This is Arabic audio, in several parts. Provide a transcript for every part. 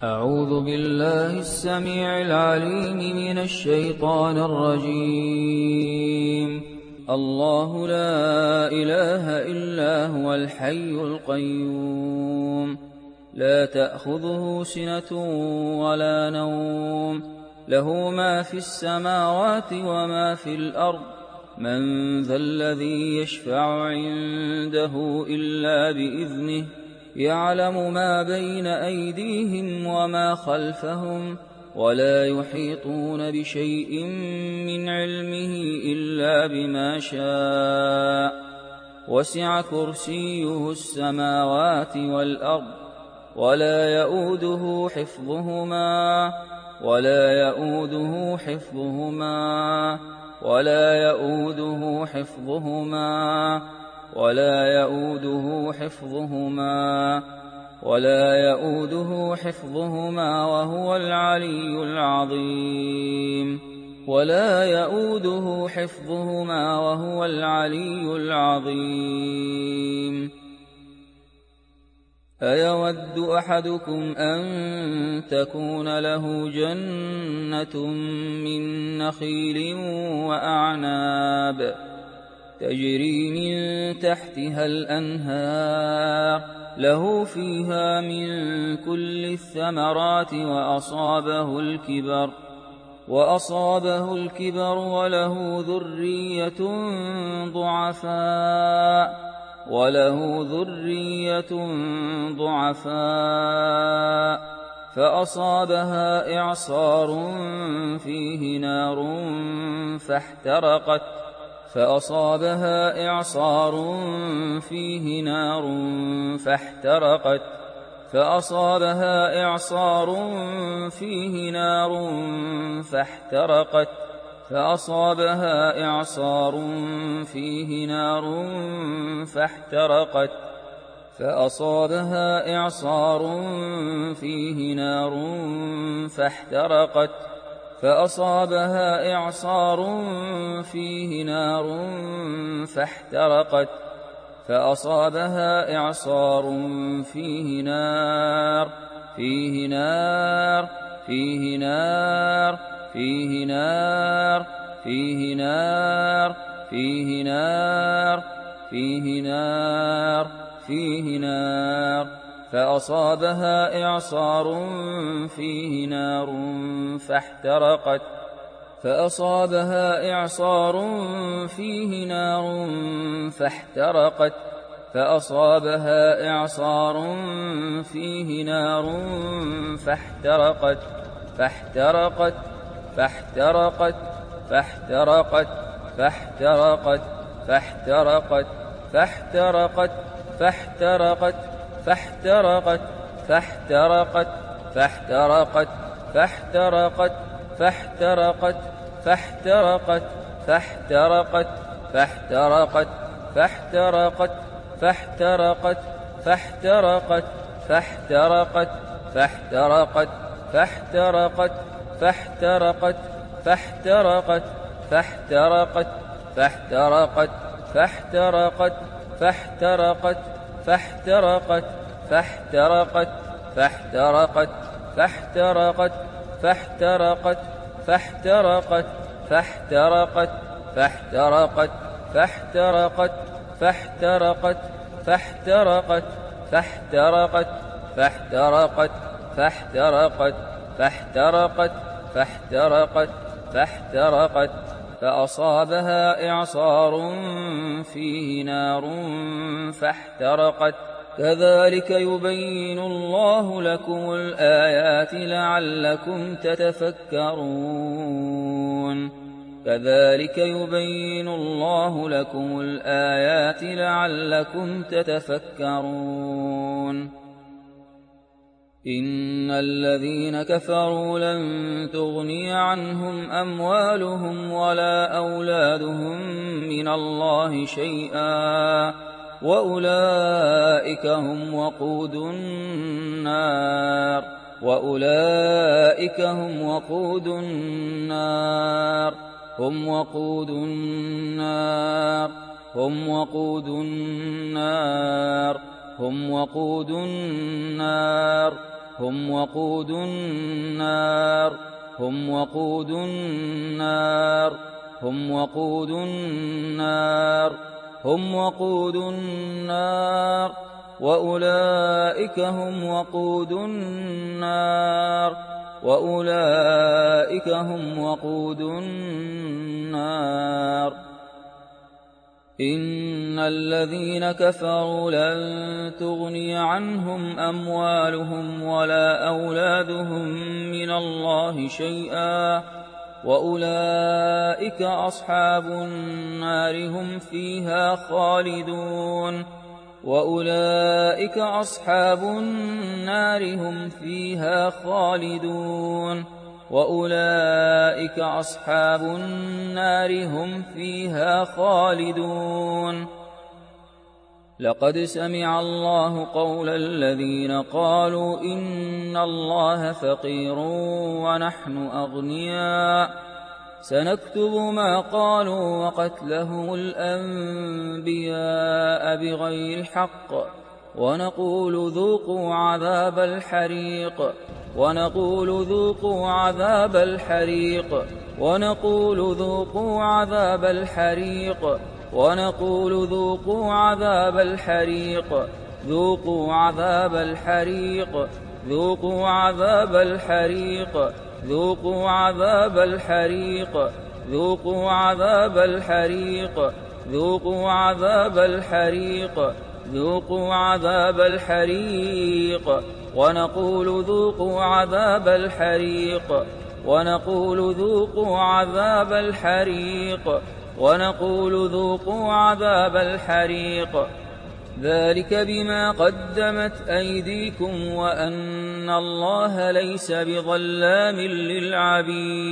أعوذ بالله السميع العليم من الشيطان الرجيم. الله لا إله إلا هو الحي القيوم، لا تأخذه سنة ولا نوم، له ما في السماوات وما في الأرض، من ذا الذي يشفع عنده إلا بإذنه، يعلم ما بين أيديهم وما خلفهم، ولا يحيطون بشيء من علمه إلا بما شاء، وسع كرسيه السماوات والأرض، ولا يؤوده حفظهما ولا يؤوده حفظهما ولا يؤوده حفظهما ولا يؤوده حفظهما ولا يؤوده حفظهما وهو العلي العظيم. ولا يؤوده حفظهما وهو العلي العظيم. أيود أحدكم أن تكون له جنة من نخيل وأعناب تجري من تحتها الأنهار، له فيها من كل الثمرات وأصابه الكبر وله ذرية ضعفاء فأصابها إعصار فيه نار فاحترقت كذلك يبين الله لكم الآيات لعلكم تتفكرون. إن الذين كفروا لن تغني عنهم أموالهم ولا أولادهم من الله شيئا، وأولئك هم وقود النار هم وقود النار هم وقود النار هم وقود النار هم وقود النار وأولئك هم وقود النار وأولئك هم وقود النار إن الذين كفروا لن تغني عنهم أموالهم ولا أولادهم من الله شيئا وأولئك أصحاب النار هم فيها خالدون وأولئك أصحاب النار هم فيها خالدون وأولئك أصحاب النار هم فيها خالدون لقد سمع الله قول الذين قالوا إن الله فقير ونحن أغنياء سنكتب ما قالوا وقتلهم الأنبياء بغير حق ونقول ذوقوا عذاب الحريق ونقول ذوقوا عذاب الحريق ونقول ذوقوا عذاب الحريق ونقول ذوقوا عذاب الحريق ذوقوا عذاب الحريق ذوقوا عذاب الحريق ذوقوا عذاب الحريق ذوقوا عذاب الحريق ذوقوا عذاب الحريق ذوقوا عذاب الحريق ونقول ذوقوا عذاب الحريق ونقول ذوقوا عذاب الحريق ونقول ذوقوا عذاب الحريق ذلك بما قدمت أيديكم وأن الله ليس بظلام للعبيد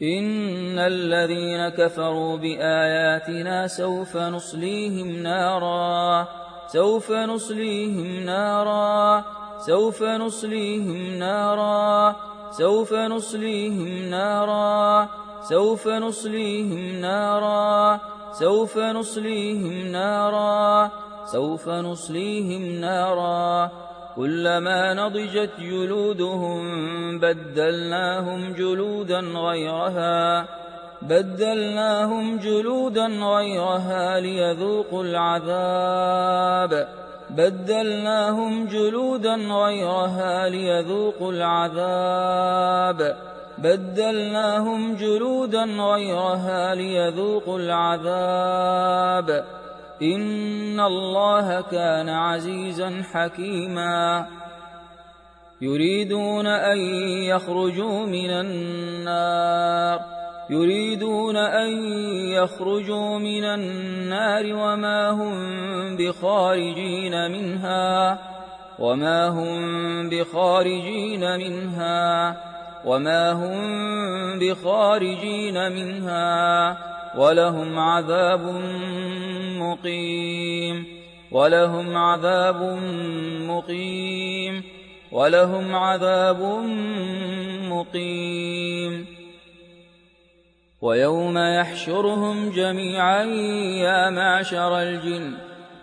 إن الذين كفروا بآياتنا سوف نصليهم نارا سوف نصليهم نارا سوف نصليهم نارا سوف نصليهم نارا سوف نصليهم نارا سوف نصليهم نارا سوف نصليهم نارا كلما نضجت جلودهم بدلناهم جلودا غيرها ليذوقوا العذاب بدلناهم جلودا غيرها ليذوقوا العذاب بدلناهم جلودا غيرها ليذوقوا العذاب إن الله كان عزيزا حكيما يريدون أن يخرجوا من النار يريدون أن يخرجوا من النار وما هم بخارجين منها وما هم بخارجين منها وما هم بخارجين منها ولهم عذاب مقيم ولهم عذاب مقيم ولهم عذاب مقيم ويوم يحشرهم جميعا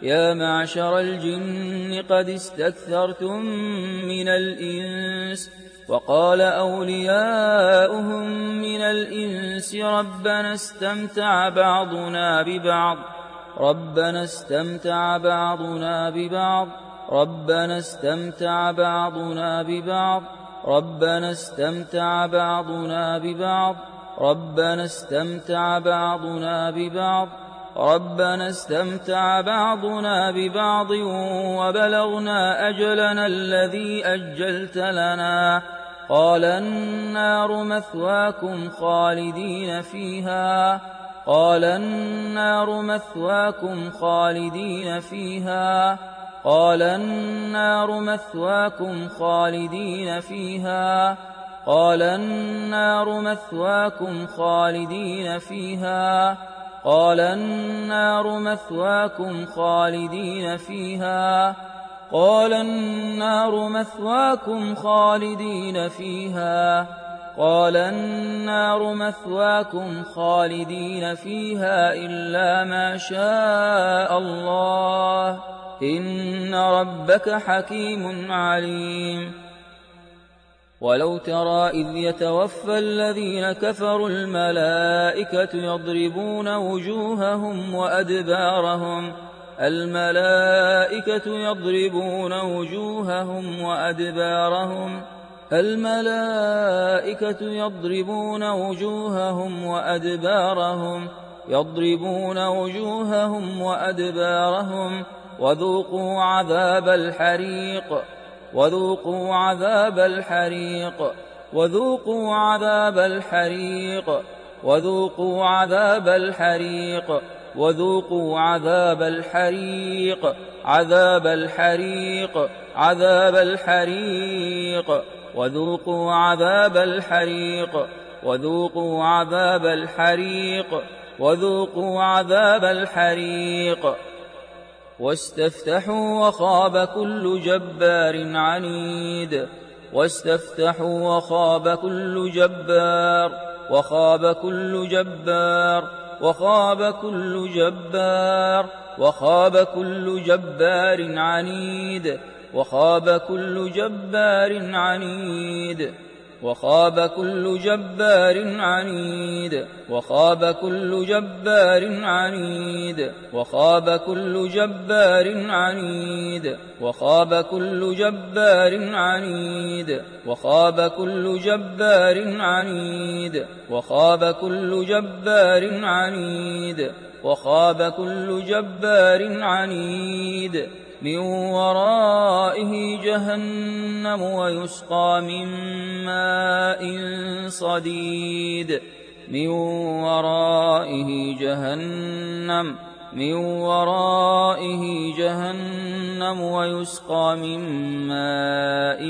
يا معشر الجن قد استكثرتم من الإنس وقال أولياؤهم من الإنس ربنا استمتع بعضنا ببعض ربنا استمتع بعضنا ببعض ربنا استمتع بعضنا ببعض ربنا استمتع بعضنا ببعض ربنا استمتع بعضنا ببعض ربنا استمتع بعضنا ببعض وبلغنا أجلنا الذي أجلت لنا قال النار مثواكم خالدين فيها قال النار مثواكم خالدين فيها قال النار مثواكم خالدين فيها قال النار مثواكم خالدين فيها قال النار مثواكم خالدين فيها قال النار مثواكم خالدين فيها قال النار مثواكم خالدين فيها إلا ما شاء الله إن ربك حكيم عليم. ولو ترى إذ يتوفى الذين كفروا الملائكة يضربون وجوههم وأدبارهم الملائكة يضربون وجوههم وأدبارهم وذوقوا عذاب الحريق وذوقوا عذاب الحريق وذوقوا عذاب الحريق وذوقوا عذاب الحريق وذوقوا عذاب الحريق عذاب الحريق عذاب الحريق وذوقوا عذاب الحريق وذوقوا عذاب الحريق وذوقوا عذاب الحريق. واستفتحوا وخاب كل جبار عنيد واستفتحوا وخاب كل جبار وخاب كل جبار وخاب كل جبار وخاب كل جبار عنيد وخاب كل جبار عنيد وخاب كل جبار عنيد وخاب كل جبار عنيد وخاب كل جبار عنيد وخاب كل جبار عنيد وخاب كل جبار عنيد وخاب كل جبار عنيد وخاب كل جبار عنيد. من ورائه جهنم ويسقى من ماء صديد من ورائه جهنم ويسقى من ماء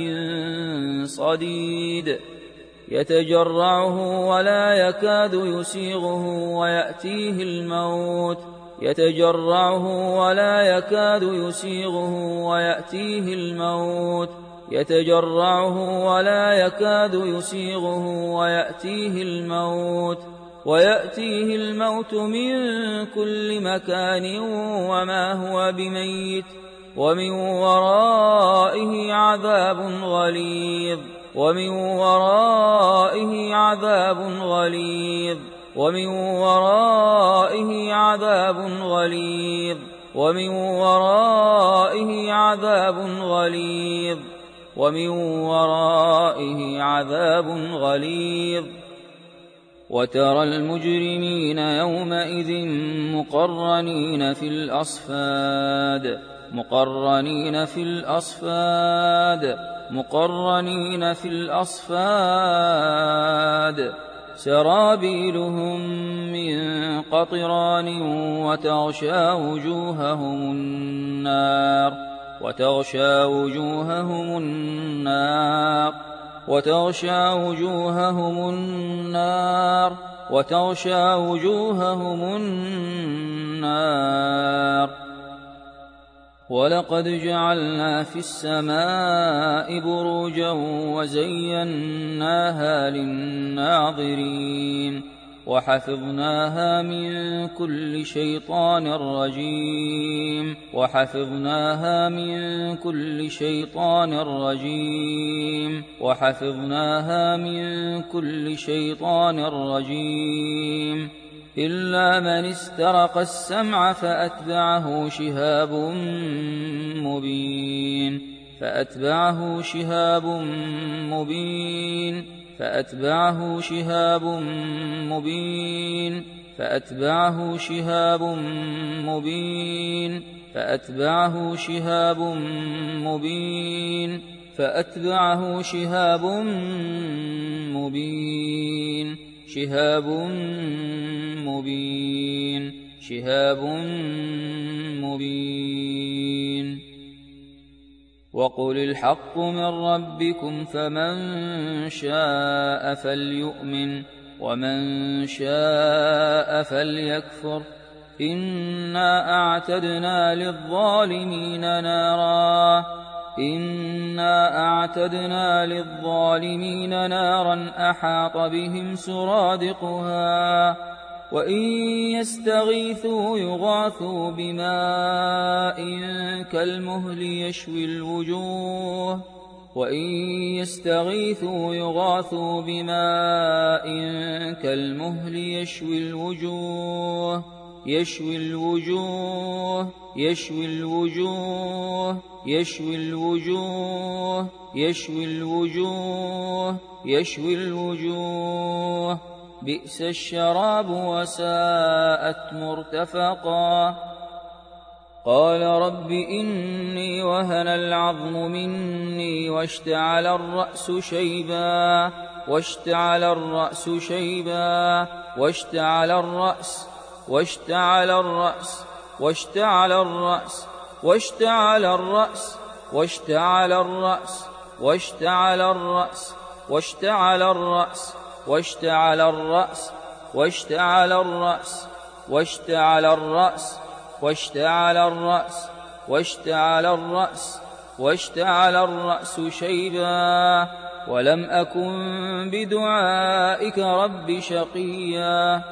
صديد يتجرعه ولا يكاد يسيغه ويأتيه الموت يتجرعه ولا يكاد يسيغه ويأتيه الموت يتجرعه ولا يكاد يسيغه ويأتيه الموت من كل مكان وما هو بميت ومن ورائه عذاب غليظ ومن ورائه عذاب غليظ ومن ورائه عذاب غليظ ومن ورائه عذاب غليظ ومن ورائه عذاب غليظ. وترى المجرمين يومئذ مقرنين في الأصفاد سرابيلهم من قطران وتغشى وجوههم النار وتغشى وجوههم النار وتغشى وجوههم النار وتغشى وجوههم النار. ولقد جعلنا في السماء بروجا وزيناها للناظرين وحفظناها من كل شيطان رجيم وحفظناها من كل شيطان رجيم وحفظناها من كل شيطان رجيم إلا من استرق السمع فأتبعه شهاب مبين فأتبعه شهاب مبين فأتبعه شهاب مبين فأتبعه شهاب مبين فأتبعه شهاب مبين فأتبعه شهاب مبين شهاب مبين شهاب مبين. وقل الحق من ربكم فمن شاء فليؤمن ومن شاء فليكفر إنا أعتدنا للظالمين نارا أحاط بهم سرادقها وإن يستغيثوا يغاثوا بماء كالمهل يشوي الوجوه وإن يستغيثوا يغاثوا بماء كالمهل يشوي الوجوه يشوي الوجوه يشوي الوجوه يشوي الوجوه يشوي الوجوه يشوي الوجوه بئس الشراب وساءت مرتفقا قال رب إني وهن العظم مني واشتعل الرأس شيبا واشتعل الرأس شيبا واشتعل الرأس واشتعل الرأس واشتعل الرأس واشتعل الرأس واشتعل الرأس واشتعل الرأس واشتعل الرأس واشتعل الرأس واشتعل الرأس واشتعل الرأس واشتعل الرأس واشتعل الرأس واشتعل الرأس شيبا ولم أكن بدعائك رب شقيا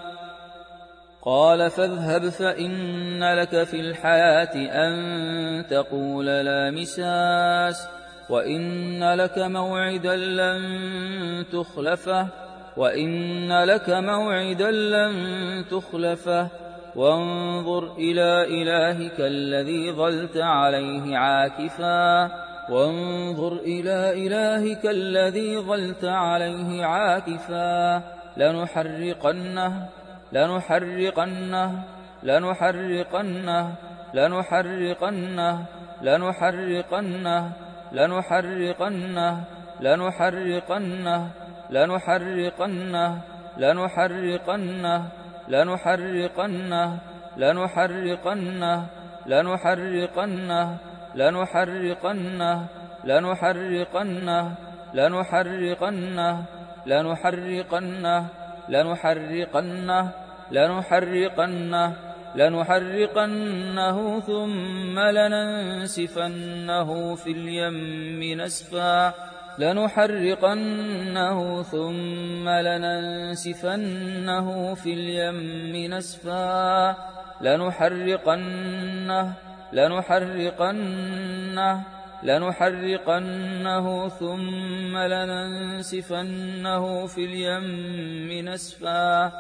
قال فاذهب فإن لك في الحياة أن تقول لا مساس وإن لك موعدا لن تخلفه وإن لك موعدا لن تخلفه وانظر إلى إلهك الذي ظلت عليه عاكفا وانظر إلى إلهك الذي ظلت عليه عاكفا لنحرقنه لنحرقنه لنحرقنه لنحرقنه لنحرقنه لنحرقنه لنحرقنه لنحرقنه لنحرقنه لنحرقنه لنحرقنه لنحرقنه لنحرقنه لنحرقنه لنحرقنه لنحرقنه لنحرقنه لنحرقنه لنحرقنه ثم لننسفنه في اليم نسفا لنحرقنه ثم لننسفنه في اليم نسفا لنحرقنه لنحرقنه لنحرقنه ثم لننسفنه في اليم نسفا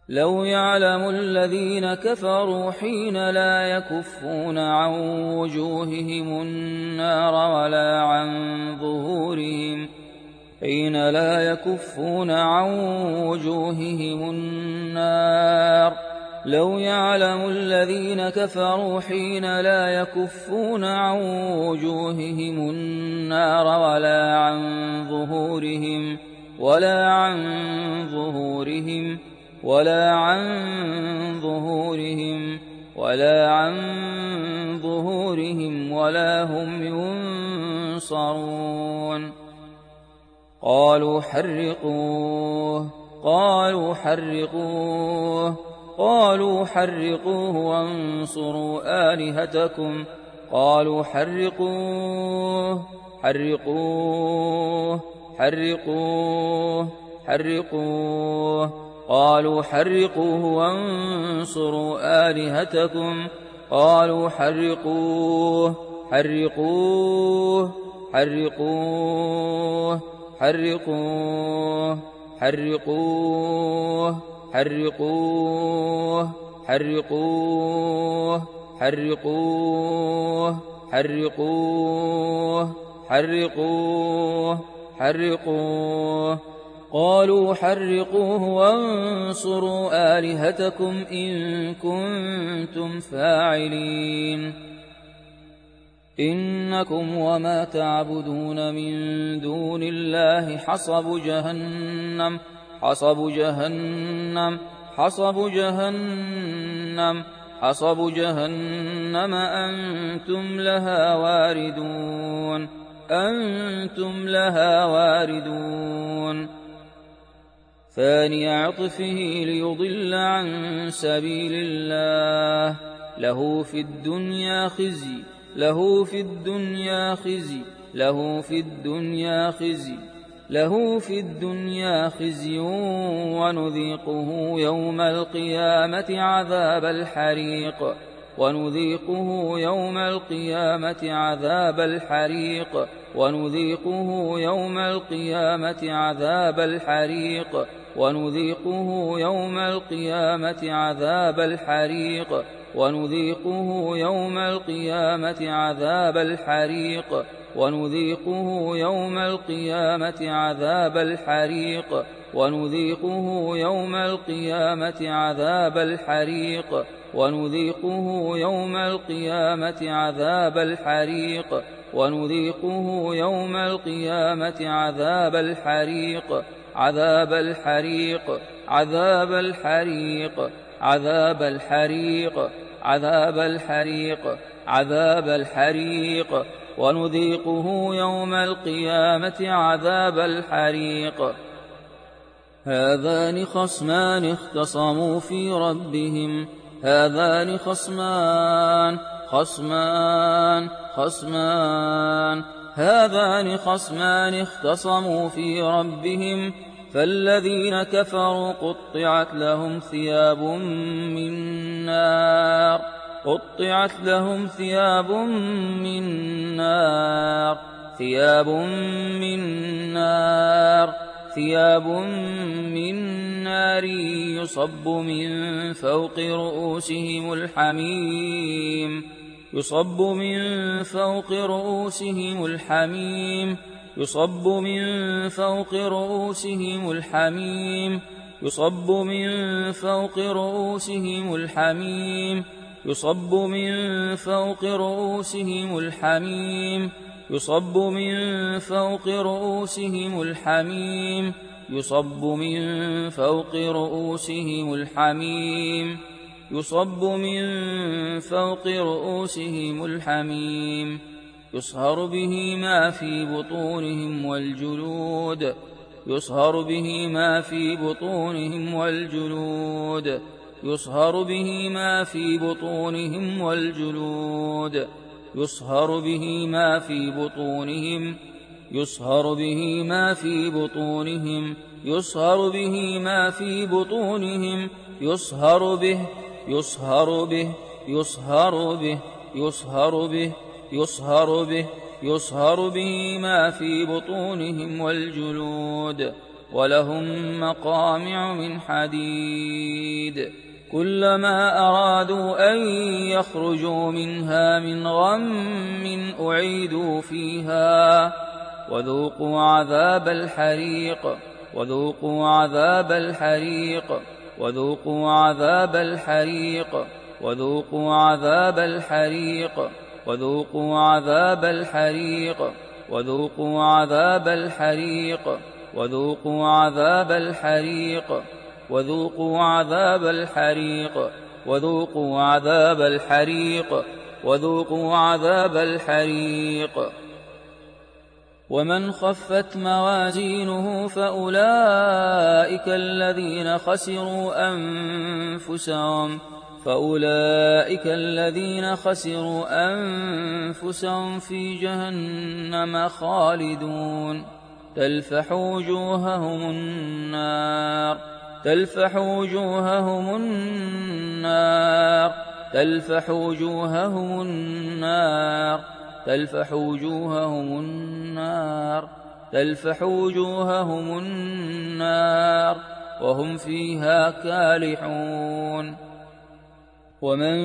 لو يعلم الذين كفروا حين لا يكفون عن وجوههم النار ولا عن ظهورهم حين لا يكفون عن وجوههم النار لو يعلم الذين كفروا حين لا يكفون عن وجوههم النار ولا عن ظهورهم ولا عن ظهورهم ولا عن ظهورهم ولا عن ظهورهم ولا هم ينصرون قالوا حرقوه قالوا حرقوه قالوا حرقوه وانصروا آلهتكم قالوا حرقوه حرقوه حرقوه حرقوه قالوا حرقوه وانصروا آلهتكم قالوا حرقوه حرقوه حرقوه حرقوه حرقوه حرقوه حرقوه حرقوه حرقوه حرقوه حرقوه قالوا حرقوه وانصروا آلهتكم إن كنتم فاعلين إنكم وما تعبدون من دون الله حصب جهنم حصب جهنم حصب جهنم حصب جهنم أنتم لها واردون أنتم لها واردون ثاني عطفه ليضل عن سبيل الله له في الدنيا خزي له في الدنيا خزي له في الدنيا خزي له في الدنيا خزي ونذيقه يوم القيامة عذاب الحريق ونذيقه يوم القيامة عذاب الحريق ونذيقه يوم القيامة عذاب الحريق ونذيقه يوم القيامة عذاب الحريق ونذيقه يوم القيامة عذاب الحريق ونذيقه يوم القيامة عذاب الحريق ونذيقه يوم القيامة عذاب الحريق ونذيقه يوم القيامة عذاب الحريق ونذيقه يوم القيامة عذاب الحريق عذاب الحريق عذاب الحريق عذاب الحريق عذاب الحريق عذاب الحريق ونذيقه يوم القيامة عذاب الحريق هذان خصمان اختصموا في ربهم هذان هذان خصمان اختصموا في ربهم فالذين كفروا قطعت لهم ثياب من نار ثياب من نار يصب من فوق رؤوسهم الحميم يصب من فوق رؤوسهم الحميم يصب من فوق رؤوسهم الحميم يصب من فوق رؤوسهم الحميم يصب من فوق رؤوسهم الحميم يصب من فوق رؤوسهم الحميم يصب من فوق رؤوسهم الحميم يصب من فوق رؤوسهم الحميم يصهر به ما في بطونهم والجلود يصهر به ما في بطونهم والجلود يصهر به ما في بطونهم والجلود يصهر به ما في بطونهم يصهر به ما في بطونهم يصهر به ما في بطونهم يصهر به يصهر به يصهر به يصهر به يصهر به يصهر به ما في بطونهم والجلود ولهم مقامع من حديد كلما أرادوا أن يخرجوا منها من غم أعيدوا فيها وذوقوا عذاب الحريق وذوقوا عذاب الحريق وذوقوا عذاب الحريق وذوقوا عذاب الحريق وذوقوا عذاب الحريق وذوقوا عذاب الحريق وذوقوا عذاب الحريق وذوقوا عذاب الحريق وذوقوا عذاب الحريق وذوقوا عذاب الحريق ومن خفت موازينه فأولئك الذين خسروا أنفسهم في جهنم خالدون تلفح وجوههم النار تلفح وجوههم النار تلفح وجوههم النار تلفح وجوههم النار تلفح وجوههم النار وهم فيها كالحون ومن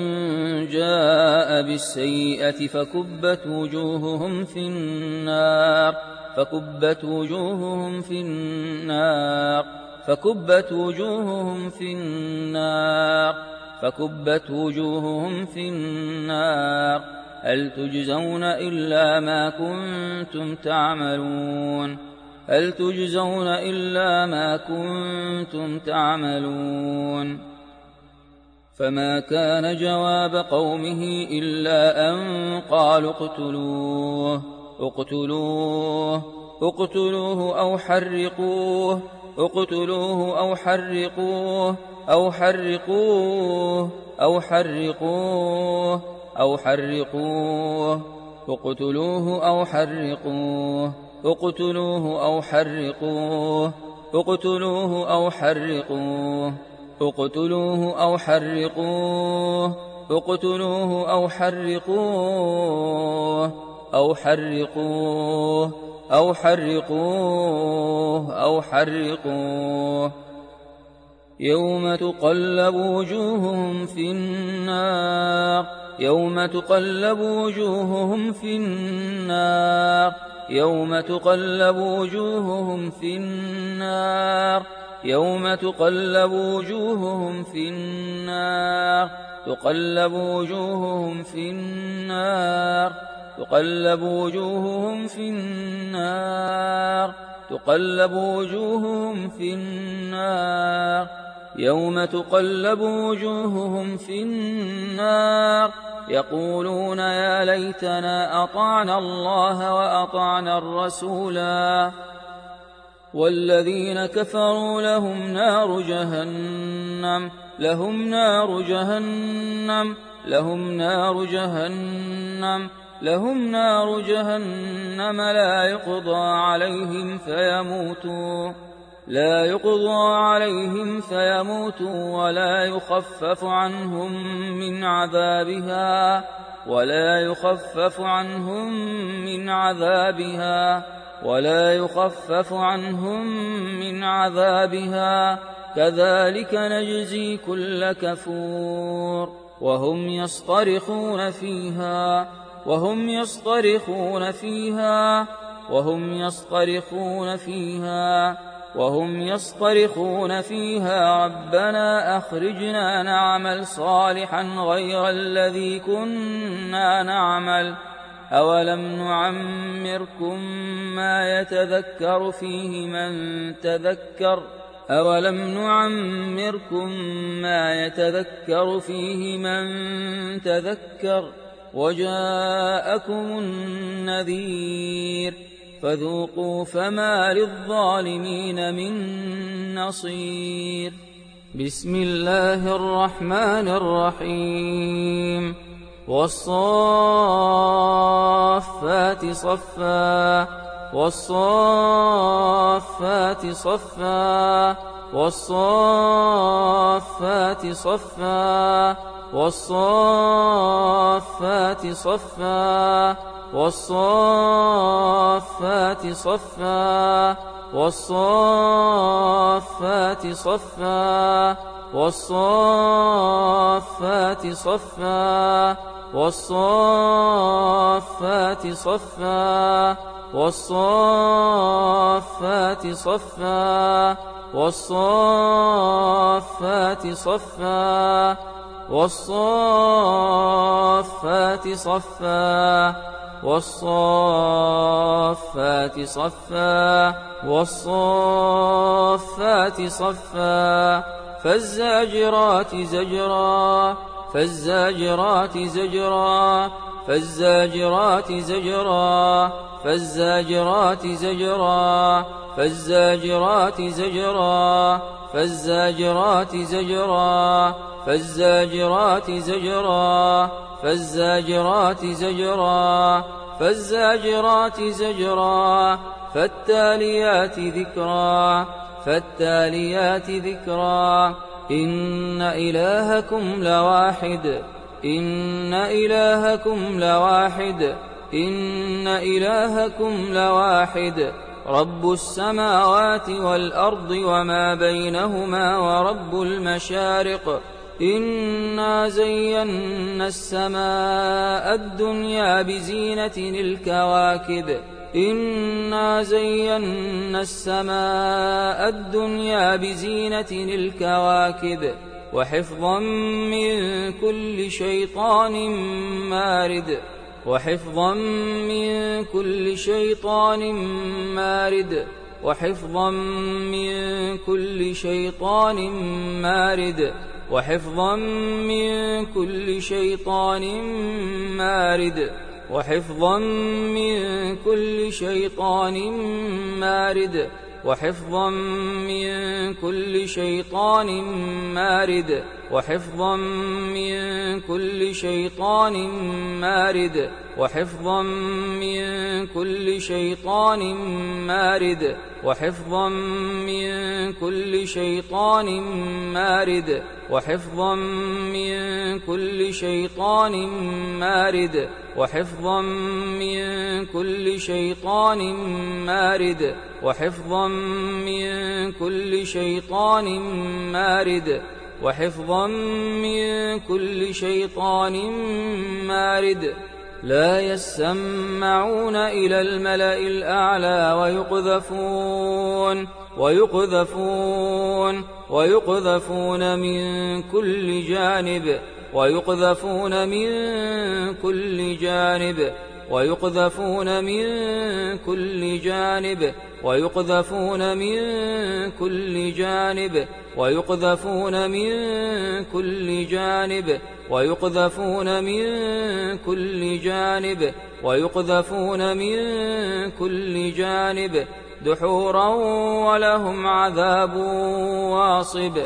جاء بالسيئة فكبت وجوههم في النار فكبت وجوههم في النار فكبت وجوههم في النار فكبت وجوههم في النار هل تجزون إلا ما كنتم تعملون هل تجزون إلا ما كنتم تعملون فما كان جواب قومه إلا أن قالوا اقتلوه اقتلوه اقتلوه أو حرقوه اقتلوه أو حرقوه أو حرقوه أو حرقوه أو حرقوه اقتلوه أو حرقوه اقتلوه أو حرقوه اقتلوه أو حرقوه اقتلوه أو حرقوه اقتلوه أو حرقوه أو حرقوه أو حرقوه أو حرقوه يوم تقلب وجوههم في النار يوم تقلب وجوههم في النار يوم تقلب وجوههم في النار يوم تقلب وجوههم في النار تقلب وجوههم في النار تقلب وجوههم في النار تقلب وجوههم في النار يوم تقلب وجوههم في النار يقولون يا ليتنا أطعنا الله وأطعنا الرسولا والذين كفروا لهم نار جهنم لهم نار جهنم لهم نار جهنم لهم نار جهنم لا يقضى عليهم فيموتوا لا يقضى عليهم فيموتوا ولا يخفف عنهم من عذابها ولا يخفف عنهم من عذابها ولا يخفف عنهم من عذابها كذلك نجزي كل كفور وهم يصطرخون فيها وهم يصطرخون فيها وهم يصطرخون فيها وهم يصطرخون فيها ربنا أخرجنا نعمل صالحا غير الذي كنا نعمل أولم نعمركم ما يتذكر فيه من تذكر أولم نعمركم ما يتذكر فيه من تذكر وجاءكم النذير فذوقوا فما للظالمين من نصير بسم الله الرحمن الرحيم والصافات صفا والصافات صفا والصافات صفا والصافات صفا والصافات صفا والصافات صفا والصافات صفا والصافات صفا والصافات صفا والصافات صفا والصافات صفا والصافات صفا والصافات صفا فالزاجرات زجرا فالزاجرات زجرا فالزاجرات زجرا فالزاجرات زجرا فالزاجرات زجرا فالزاجرات زجرا فالزاجرات زجرا فالزاجرات زجرا فالزاجرات زجرا فالتاليات ذكرا فالتاليات ذكرا إن إلهكم لواحد إن إلهكم لواحد إن إلهكم لواحد رب السماوات والأرض وما بينهما ورب المشارق إنا زينا السماء الدنيا بزينة الكواكب إنا زينا السماء الدنيا بزينة الكواكب وحفظا من كل شيطان مارد وحفظا من كل شيطان مارد وحفظا من كل شيطان مارد وحفظا من كل شيطان مارد وحفظا من كل شيطان مارد وحفظا من كل شيطان مارد وحفظا من كل شيطان مارد وحفظا من كل شيطان مارد وحفظا من كل شيطان مارد وحفظا من كل شيطان مارد وحفظا من كل شيطان مارد وحفظا من كل شيطان مارد وحفظا من كل شيطان مارد لا يسمعون إلى الملأ الأعلى ويقذفون من كل جانب ويقذفون من كل جانب ويقذفون من كل جانب ويقذفون من كل جانب ويقذفون من كل جانب ويقذفون من كل جانب ويقذفون من كل جانب دحورا ولهم عذاب واصب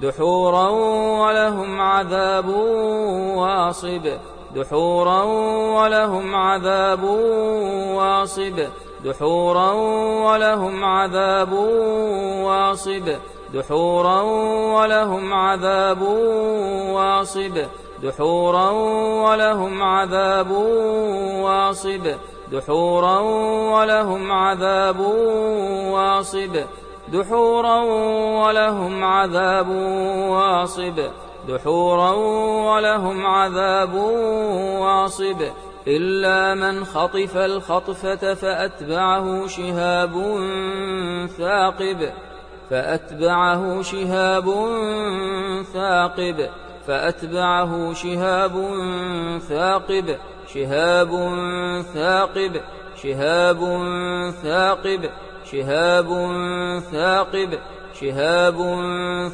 دحورا ولهم عذاب واصب دحورا ولهم عذاب واصب دحورا ولهم عذاب واصب دحورا ولهم عذاب واصب دحورا ولهم عذاب واصب دحورا ولهم عذاب واصب دحورا ولهم عذاب واصب دحورا ولهم عذاب واصب إلا من خطف الخطفة فأتبعه شهاب ثاقب فأتبعه شهاب ثاقب فأتبعه شهاب ثاقب شهاب ثاقب شهاب ثاقب شهاب ثاقب شهاب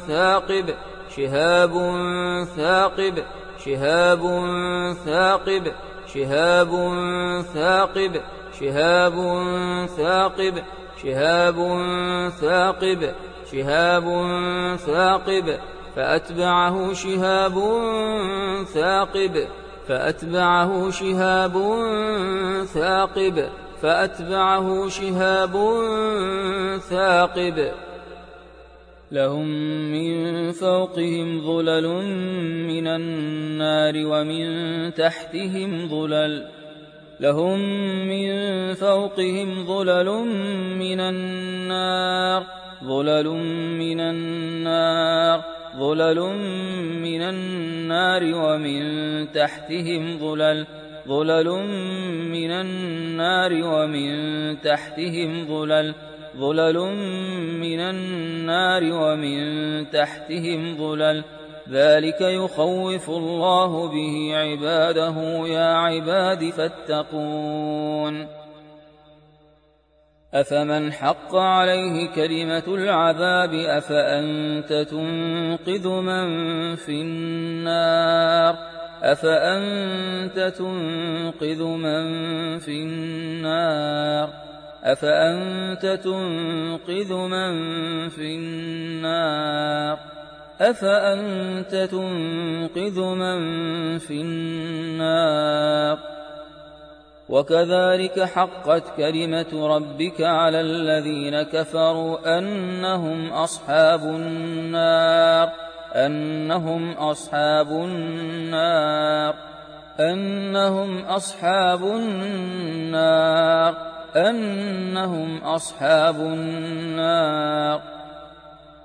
ثاقب شهاب ثاقب شهاب ثاقب شهاب ثاقب شهاب ثاقب شهاب ثاقب شهاب ثاقب فأتبعه شهاب ثاقب فأتبعه شهاب ثاقب فأتبعه شهاب ثاقب لهم من فوقهم ظلل من النار ومن تحتهم ظلل لهم من فوقهم ظلل من النار ظلل من النار ظلل من النار ومن تحتهم ظلل ظلل من النار ومن تحتهم ظلل ظلل من النار ومن تحتهم ظلل ذلك يخوف الله به عباده يا عباد فاتقون أفمن حق عليه كلمة العذاب أفأنت تنقذ من في النار أفأنت تنقذ من في النار أفأنت تنقذ من في النار أفأنت تنقذ من في النار وكذلك حقت كلمة ربك على الذين كفروا أنهم أصحاب النار أنهم أصحاب النار أنهم أصحاب النار أنهم أصحاب النار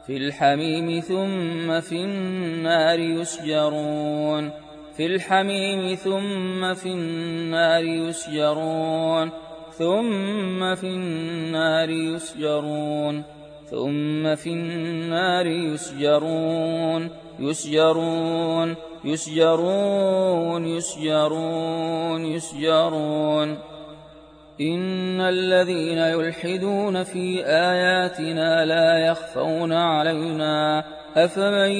في الحميم ثم في النار يسجرون في الحميم ثم في النار يسجرون ثم في النار يسجرون ثم في النار يسجرون يسجرون يسجرون يسجرون يسجرون إن الذين يلحدون في آياتنا لا يخفون علينا أفمن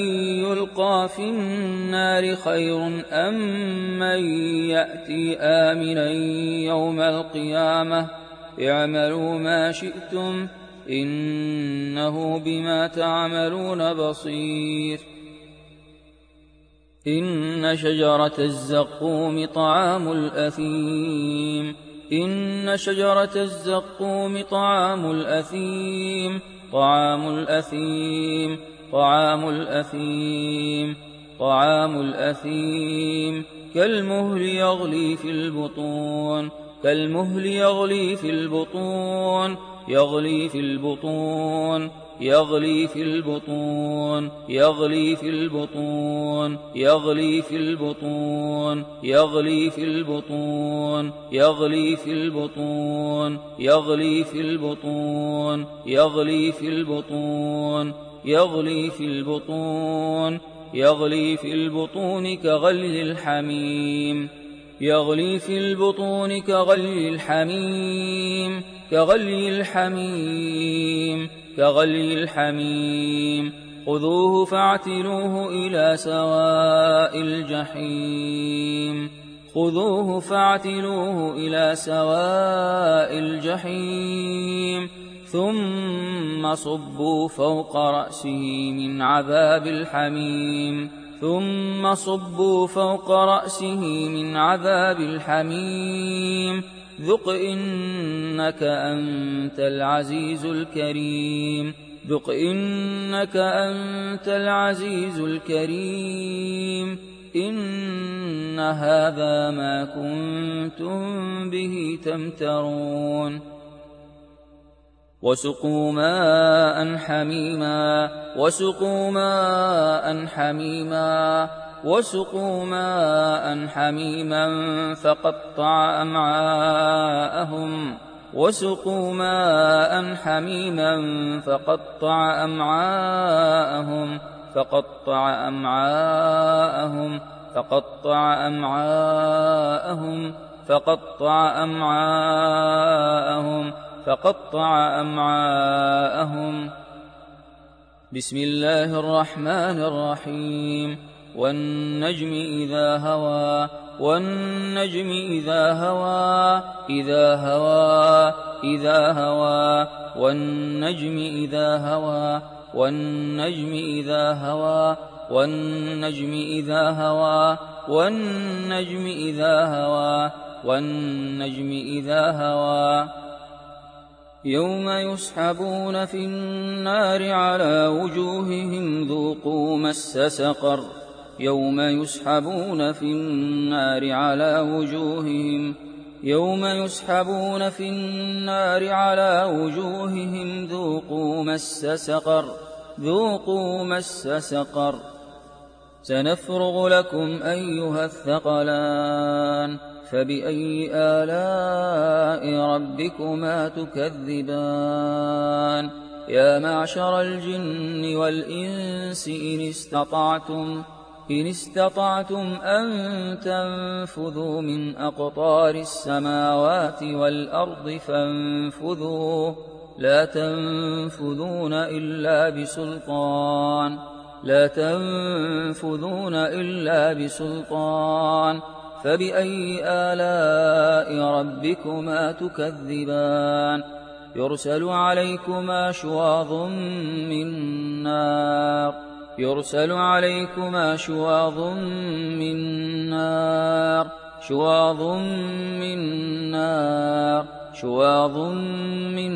يلقى في النار خير أم من يأتي آمنا يوم القيامة اعملوا ما شئتم إنه بما تعملون بصير إن شجرة الزقوم طعام الأثيم إن شجرة الزقوم طعام الأثيم طعام الأثيم طعام الأثيم طعام الأثيم كالمهل يغلي في البطون كالمهل يغلي في البطون يغلي في البطون يغلي في البطون يغلي في البطون يغلي في البطون يغلي في البطون يغلي في البطون يغلي في البطون يغلي في البطون يغلي في البطون يغلي في البطون كغلي الحميم يغلي في البطون كغلي الحميم كغلي الحميم كغلي الحميم خذوه فاعتلوه إلى سواء الجحيم خذوه فاعتلوه إلى سواء الجحيم ثم صبوا فوق رأسه من عذاب الحميم ثم صبوا فوق رأسه من عذاب الحميم ذق إنك أنت العزيز الكريم ذق إنك أنت العزيز الكريم إن هذا ما كنتم به تمترون وسقوا ماء حميما وسقوا ماء حميما وسقوا ماء حميما فقطع أمعاءهم وسقوا ماء حميما فقطع أمعاءهم فقطع أمعاءهم فقطع أمعاءهم فقطع أمعاءهم فقطع أمعاءهم بسم الله الرحمن الرحيم والنجم إذا هوى والنجم إذا هوى إذا هوى إذا هوى والنجم إذا هوى والنجم إذا هوى والنجم إذا هوى والنجم إذا هوى والنجم إذا هوى يوم يسحبون في النار على وجوههم ذوقوا مس سقر يوم يسحبون في النار على وجوههم يوم يسحبون في النار على وجوههم ذوقوا مس سقر ذوقوا مس سقر سنفرغ لكم أيها الثقلان فبأي آلاء ربكما تكذبان يا معشر الجن والإنس إن استطعتم أن تنفذوا من أقطار السماوات والأرض فانفذوا لا تنفذون إلا بسلطان لا تنفذون إلا بسلطان فبأي آلاء ربكما تكذبان يرسل عليكما شواظ من نار يرسل عليكما شواظ من نار شواظ من نار شواظ من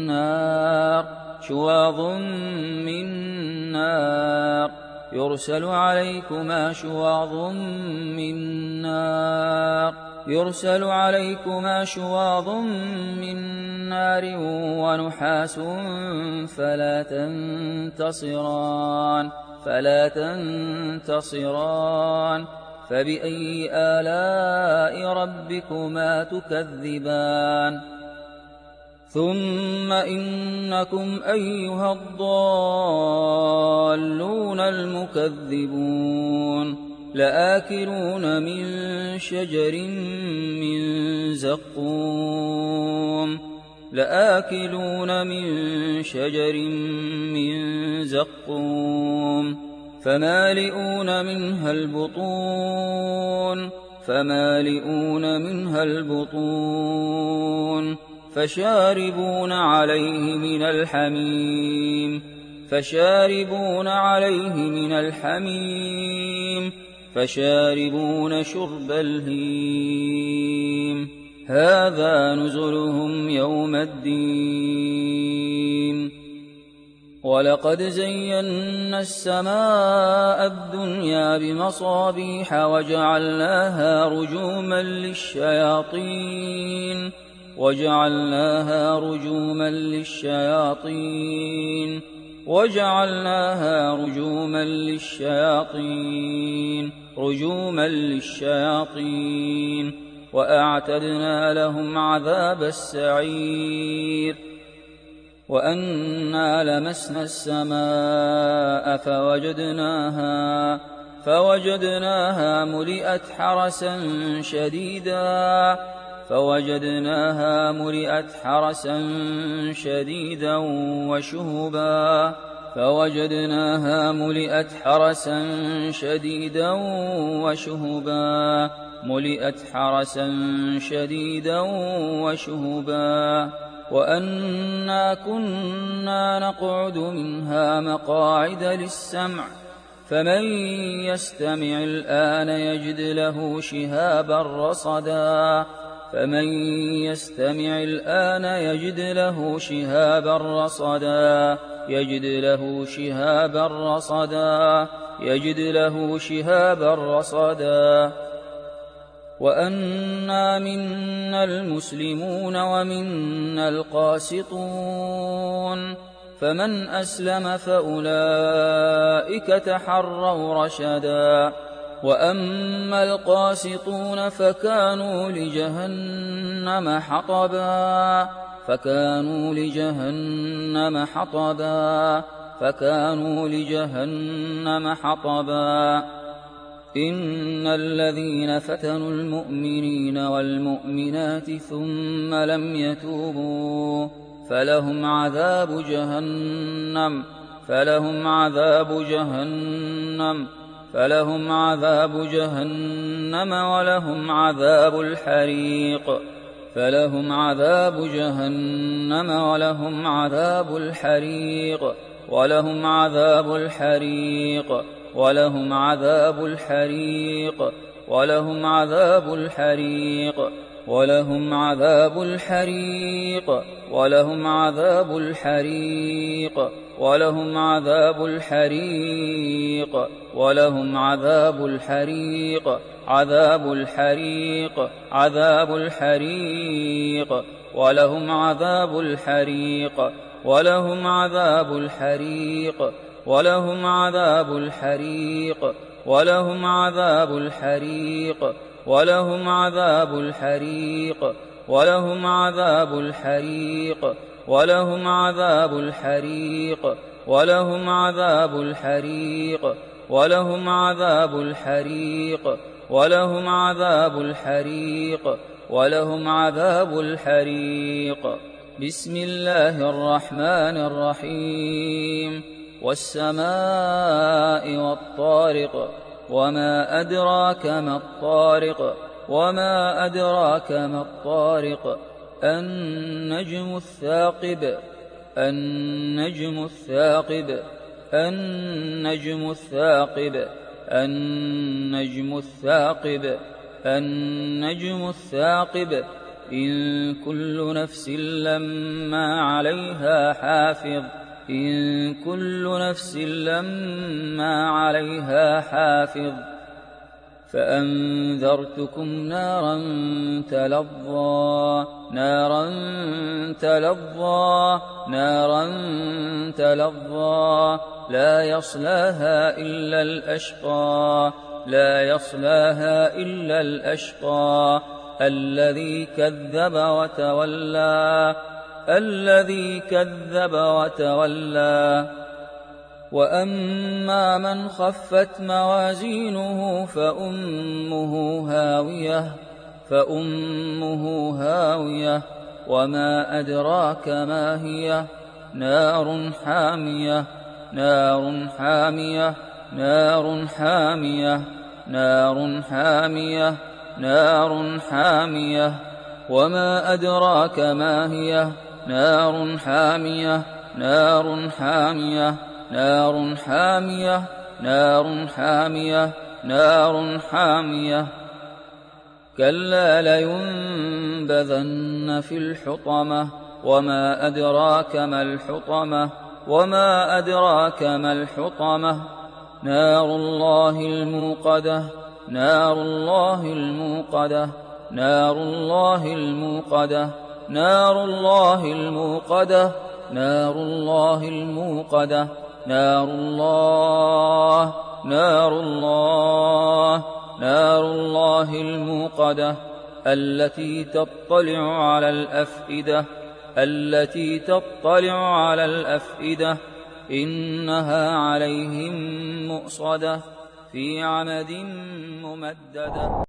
نار شواظ من نار يرسل عليكما شواظ من نار يرسل عليكما شواظ من نار ونحاس فلا تنتصران فبأي آلاء ربكما تكذبان ثم إنكم أيها الضالون المكذبون لآكلون من شجر من زقوم لآكلون من شجر من زقوم فمالئون منها البطون فمالئون منها البطون فشاربون عليه من الحميم فشاربون عليه من الحميم فشاربون شرب الهيم هذا نزلهم يوم الدين ولقد زينا السماء الدنيا بمصابيح وجعلناها رجوما للشياطين وأعتدنا لهم عذاب السعير وأنا لمسنا السماء فوجدناها ملئت حرسا شديدا وشهبا وأنا كنا نقعد منها مقاعد للسمع فمن يستمع الآن يجد له شهابا رصدا وأنا منا المسلمون ومنا القاسطون فمن أسلم فأولئك تحروا رشدا وأما القاسطون فكانوا لجهنم حطبا إن الذين فتنوا المؤمنين والمؤمنات ثم لم يتوبوا فلهم عذاب جهنم ولهم عذاب الحريق بسم الله الرحمن الرحيم والسماء والطارق وما أدراك ما الطارق النجم الثاقب إن كل نفس لما عليها حافظ فأنذرتكم نارا تلظى لا يصلاها إلا الأشقى الذي كذب وتولى وأما من خفت موازينه فأمه هاوية وما أدراك ما هي نار حامية وما أدراك ما هي نار حامية نار حامية كلا لينبذن في الحطمة وما أدراك ما الحطمة وما أدراك ما الحطمة نار الله الموقدة نار الله الموقدة نار الله الموقدة نار الله الموقدة نار الله الموقدة نار الله نار الله نار الله الموقدة التي تطلع على الأفئدة التي تطلع على الأفئدة إنها عليهم مؤصدة في عمد ممددة.